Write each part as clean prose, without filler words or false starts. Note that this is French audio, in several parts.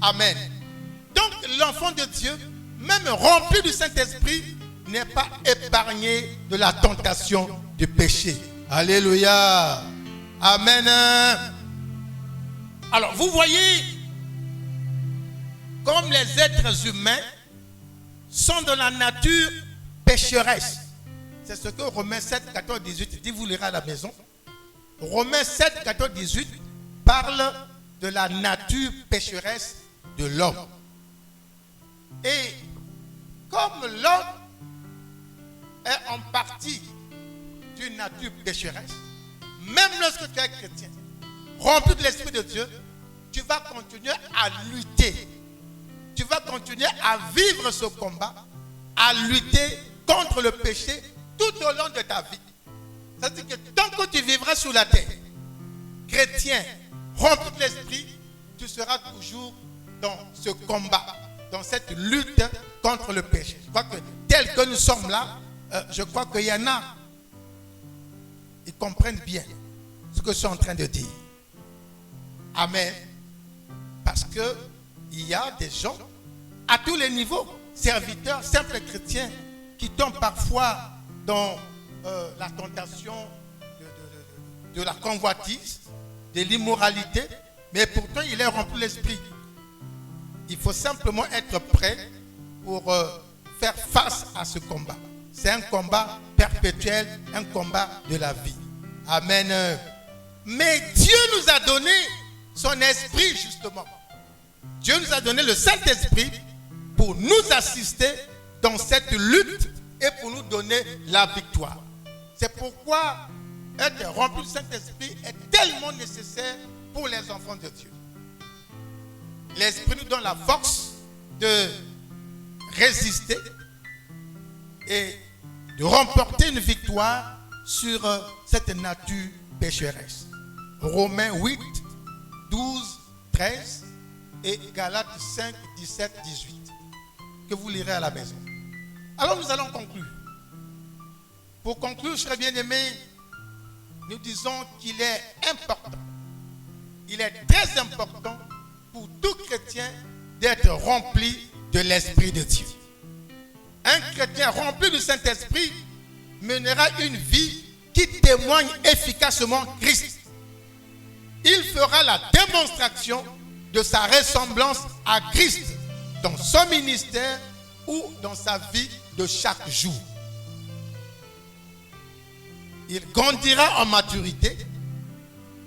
Amen. Donc l'enfant de Dieu, même rempli du Saint-Esprit, n'est pas épargné de la tentation du péché. Alléluia. Amen. Alors vous voyez, comme les êtres humains sont dans la nature pécheresse. C'est ce que Romains 7, 14, 18 dit, vous lirez à la maison. Romains 7, 14, 18 parle de la nature pécheresse de l'homme. Et comme l'homme est en partie d'une nature pécheresse, même lorsque tu es chrétien, rempli de l'Esprit de Dieu, tu vas continuer à lutter. Tu vas continuer à vivre ce combat, à lutter contre le péché tout au long de ta vie. C'est-à-dire que tant que tu vivras sur la terre, chrétien, rempli de l'Esprit, tu seras toujours dans ce combat, dans cette lutte contre le péché. Je crois que tel que nous sommes là, je crois qu'il y en a, ils comprennent bien ce que je suis en train de dire. Amen. Parce qu'il y a des gens à tous les niveaux, serviteurs, simples chrétiens, qui tombent parfois dans la tentation de la convoitise, de l'immoralité, mais pourtant il est rempli de l'esprit. Il faut simplement être prêt pour faire face à ce combat. C'est un combat perpétuel, un combat de la vie. Amen. Mais Dieu nous a donné son esprit justement. Dieu nous a donné le Saint-Esprit pour nous assister dans cette lutte et pour nous donner la victoire. C'est pourquoi être rempli du Saint-Esprit est tellement nécessaire pour les enfants de Dieu. L'Esprit nous donne la force de résister et de remporter une victoire sur cette nature pécheresse. Romains 8, 12, 13 et Galates 5, 17, 18. Que vous lirez à la maison. Alors nous allons conclure. Pour conclure, chers bien-aimés, nous disons qu'il est important, il est très important pour tout chrétien d'être rempli de l'Esprit de Dieu. Un chrétien rempli du Saint-Esprit mènera une vie qui témoigne efficacement Christ. Il fera la démonstration de sa ressemblance à Christ dans son ministère ou dans sa vie de chaque jour. Il grandira en maturité,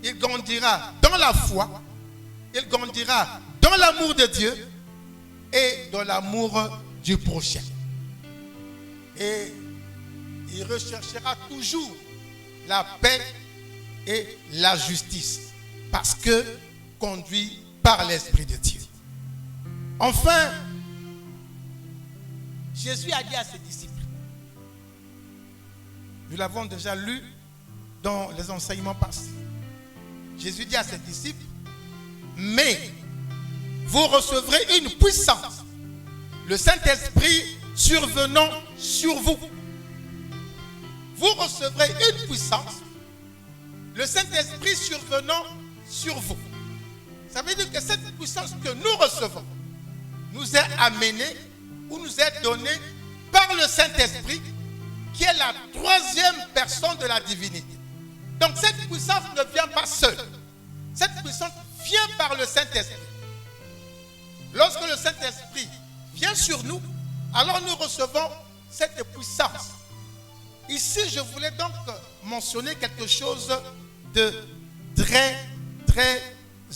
il grandira dans la foi, il grandira dans l'amour de Dieu et dans l'amour du prochain. Et il recherchera toujours la paix et la justice parce que conduit par l'Esprit de Dieu. Enfin, Jésus a dit à ses disciples, nous l'avons déjà lu dans les enseignements passés. Jésus dit à ses disciples, mais vous recevrez une puissance, le Saint-Esprit survenant sur vous. Vous recevrez une puissance, le Saint-Esprit survenant sur vous. Ça veut dire que cette puissance que nous recevons nous est amenée ou nous est donnée par le Saint-Esprit qui est la troisième personne de la divinité. Donc cette puissance ne vient pas seule. Cette puissance vient par le Saint-Esprit. Lorsque le Saint-Esprit vient sur nous, alors nous recevons cette puissance. Ici, je voulais donc mentionner quelque chose de très, très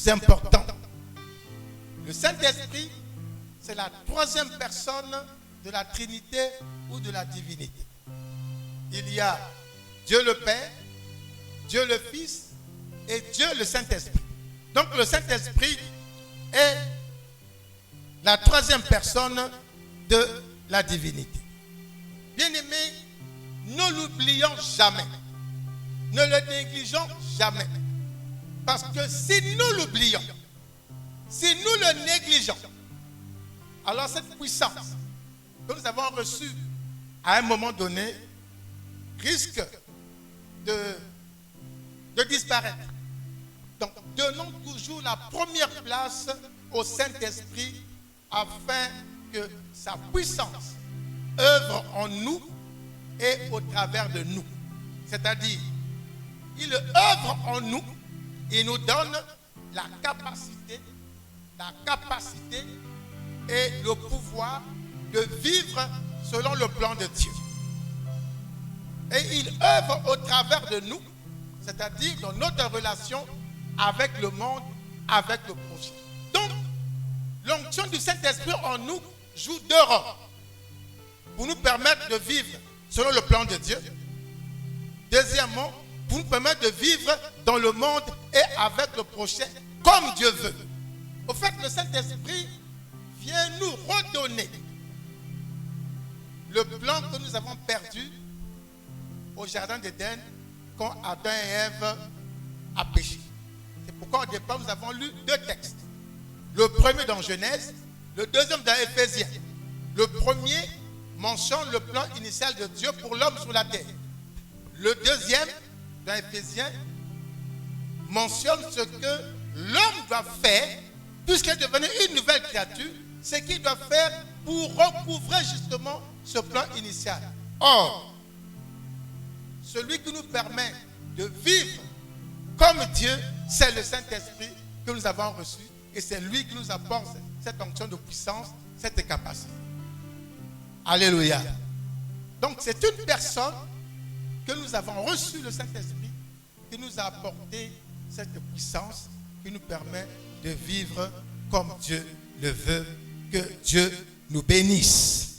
important. Le Saint-Esprit, c'est la troisième personne de la Trinité ou de la divinité. Il y a Dieu le Père, Dieu le Fils et Dieu le Saint-Esprit. Donc le Saint-Esprit est la troisième personne de la divinité. Bien-aimés, ne l'oublions jamais. Ne le négligeons jamais. Parce que si nous l'oublions, si nous le négligeons, alors cette puissance que nous avons reçue à un moment donné risque de disparaître. Donc, donnons toujours la première place au Saint-Esprit afin que sa puissance œuvre en nous et au travers de nous. C'est-à-dire, il œuvre en nous et nous donne la capacité et le pouvoir de vivre selon le plan de Dieu. Et il œuvre au travers de nous, c'est-à-dire dans notre relation avec le monde, avec le prochain. Donc, l'onction du Saint-Esprit en nous joue deux rôles. Pour nous permettre de vivre selon le plan de Dieu. Deuxièmement, pour nous permettre de vivre dans le monde et avec le prochain comme Dieu veut. Au fait, le Saint-Esprit vient nous redonner le plan que nous avons perdu au jardin d'Éden quand Adam et Ève a péché. C'est pourquoi au départ nous avons lu deux textes. Le premier dans Genèse, le deuxième dans Éphésiens. Le premier mentionne le plan initial de Dieu pour l'homme sur la terre. Le deuxième dans Éphésiens mentionne ce que l'homme doit faire puisqu'il est devenu une nouvelle créature, ce qu'il doit faire pour recouvrer justement ce plan initial. Or, celui qui nous permet de vivre comme Dieu, c'est le Saint-Esprit que nous avons reçu et c'est lui qui nous apporte cette onction de puissance, cette capacité. Alléluia. Donc c'est une personne que nous avons reçu le Saint-Esprit qui nous a apporté cette puissance qui nous permet de vivre comme Dieu le veut. Que Dieu nous bénisse.